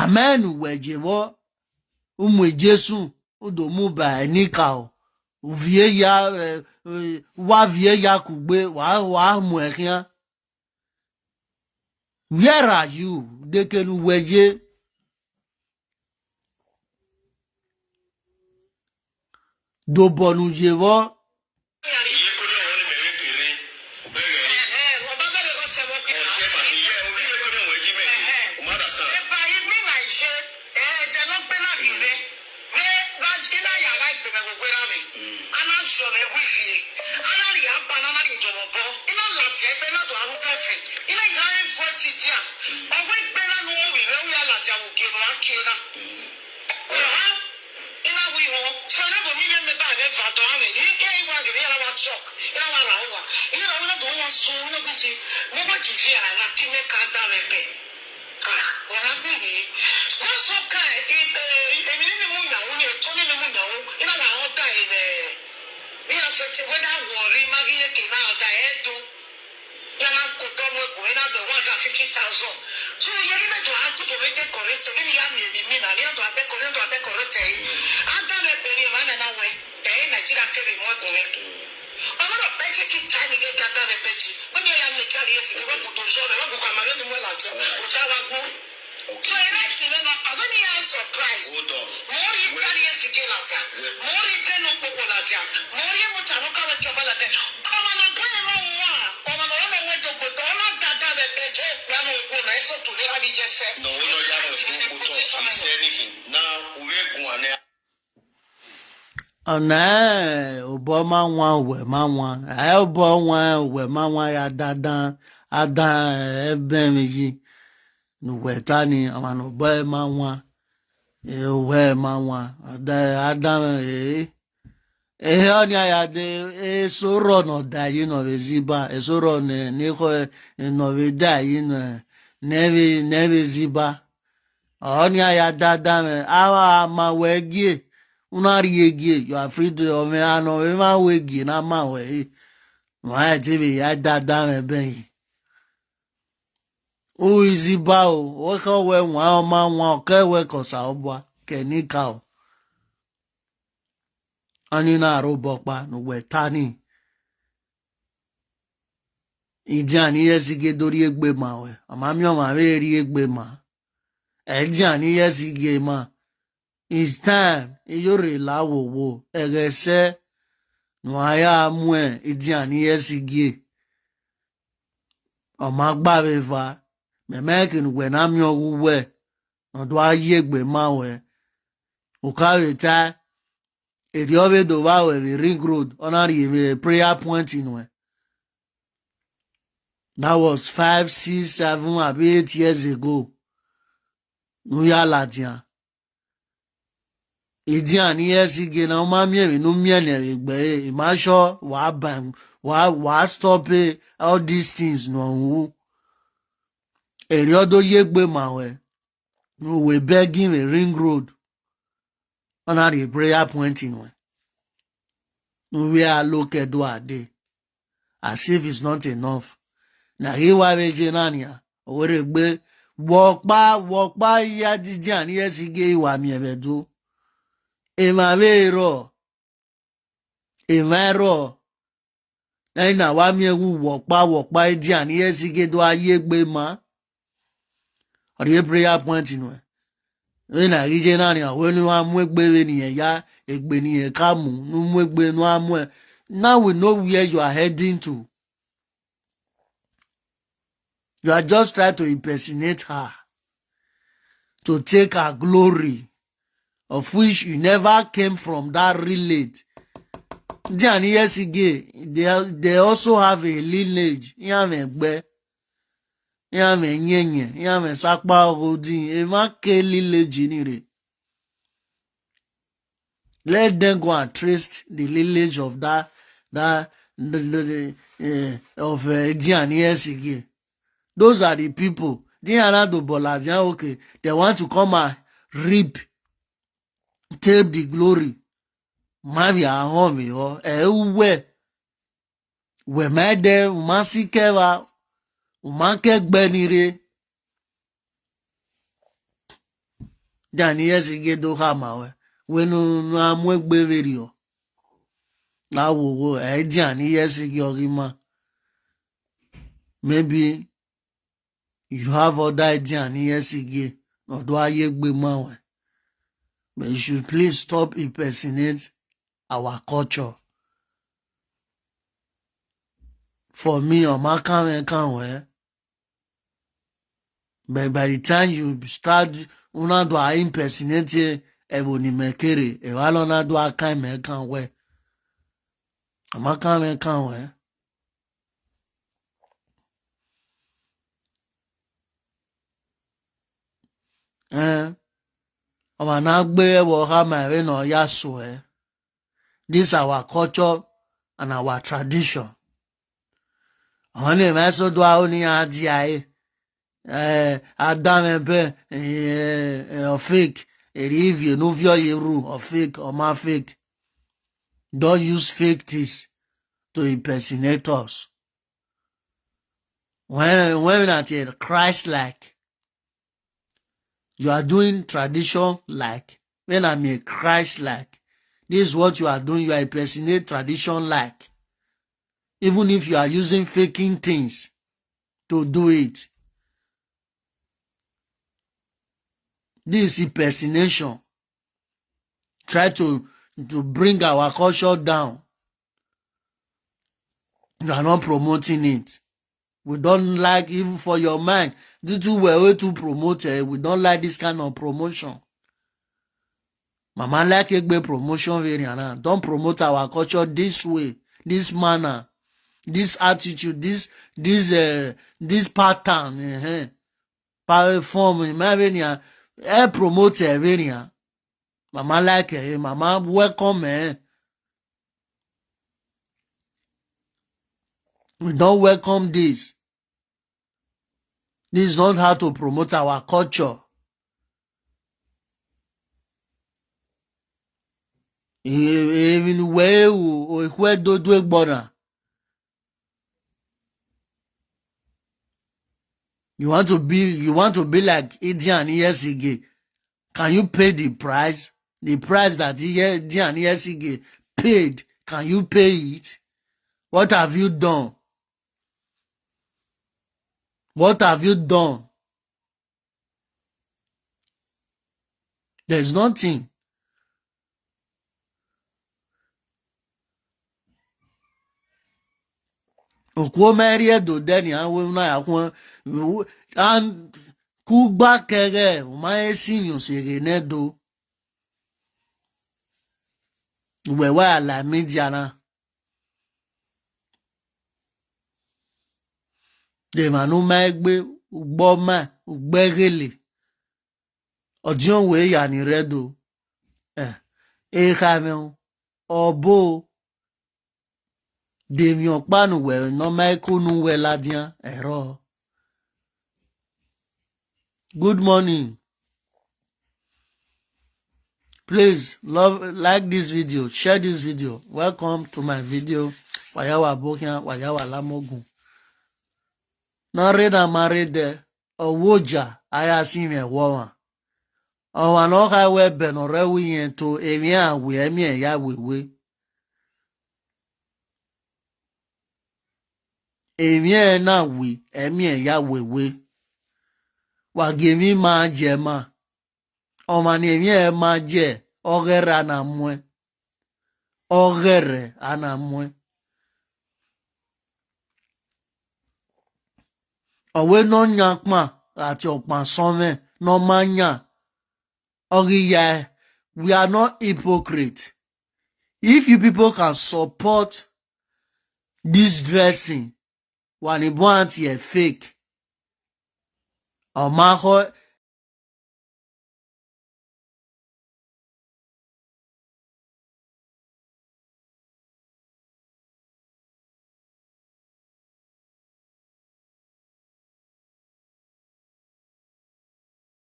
amen wejewo umwe Jesu udomu ba nika o vie ya wa vie ya kugbe wa mu ekian. Where are you? They can weje do bonu jewo. Obama wan we manwa Obama we manwa ya dadan adan ebenji no wetani amano boy manwa we manwa adan oni ya de soro no da yi no ziba soro ne ko no we da yi no neve ziba oni ya dadan awa ma wegie unari egi you are free to me ano we ma wegi na ma we ma TV ya dada me ben o izi ba o ko we nwa ma nwa ke we ko sa obwa ke ni ka o ani na robo pa no we tani ijani yesige dori egbe ma we amami o ma we ri egbe ma ejani yesige ma. It's time. Iyore lawowo. Egese. Nwaya mwe. Idiani yesigie. Omagba beva. Memekin we namyo uwe. Nodwa yegbe mawe. Ukawe ta. Eriove dovawe we ring road. Onari we prayer point inwe. That was 5, 6, 7, abi 8 years ago. Nuya latian. Idiani yesige na umamie no miene egbe imasho wa ban wa stop all these things no wu eriodo yegbe mawe no we begging a ring road on a prayer point in we are located do ade as if it's not enough na hiwa vejenania owere gbe wokpa ya didiani yesige iwa mi ebedu Emavero na wa mi ewu wokpa idian yesige do ayegbe ma ori prayer point nu we na rije na ni awenu wa mu egbe we ni ya egbe ni kamu nu mu egbe nu amu now we know where you are heading to. You are just trying to impersonate her to take her glory, of which you never came from that relate. Then yes again, they also have a lineage. Yamegbe, yame nyenye, yame sakpa rodin, ema ke lineage nire. Let them go and trace the lineage of that of Dian yes again. Those are the people. Diana do Boladian, okay, they want to come and reap. Take the glory. Maybe a home or we made them masikeva umanke benire Jani yesige do hamawe. Wenu no amwegbe video. Na wo jani yesige orima. Maybe you have other jani yesige. No do ayegbe mawe. But you should please stop impersonate our culture. For me, or my can't. But by the time you start, una do a impersonate ebony mekere, e wala na do a kind me can't wear. My can't wear. Ama na gbe wo ha ma we no ya so This our culture and our tradition. Only me so do a oni adi ai. Adam or fake. If you know your rule or fake or my fake. Don't use fake this to impersonate us. When at a Christ-like, you are doing tradition like. When I'm a Christ-like, this is what you are doing. You are impersonate tradition like. Even if you are using faking things to do it. This is impersonation. Try to bring our culture down. You are not promoting it. We don't like, even for your mind, due to way to promote it, we don't like this kind of promotion. Mama like a promotion very. Don't promote our culture this way, this manner, this attitude, this pattern. Form, promote it very. Mama like it, mama welcome. We don't welcome this. This is not how to promote our culture. Even where do border. You want to be like Idian Yesige. Can you pay the price? The price that Idian Yesige paid. Can you pay it? What have you done? What have you done? There's nothing. Okwomerie do deni anwe na yakwo an kugba kere o ma esinyo sere nedo wewe ala media na de manu ma egbe ugbo ma ugbegele Odionwere ya ni redo kame obo de mi opanu we no ma ikunu we ladian ero. Good morning. Please like this video, share this video. Welcome to my video. Wayawa Bokian, Wayawa Lamogun. Not married Owoja, I see me a woman. Oh, I know how we been already into Emia, we ya we. Emia na we, Emia ya we. Wa give me ma jema. O man Emia ma je, ogere anamwe. Ogere anamwe. Owe no nyakma, ati okpan some, no manya. Ogiya, we are not hypocrite. If you people can support this dressing, when it wants a fake, or maho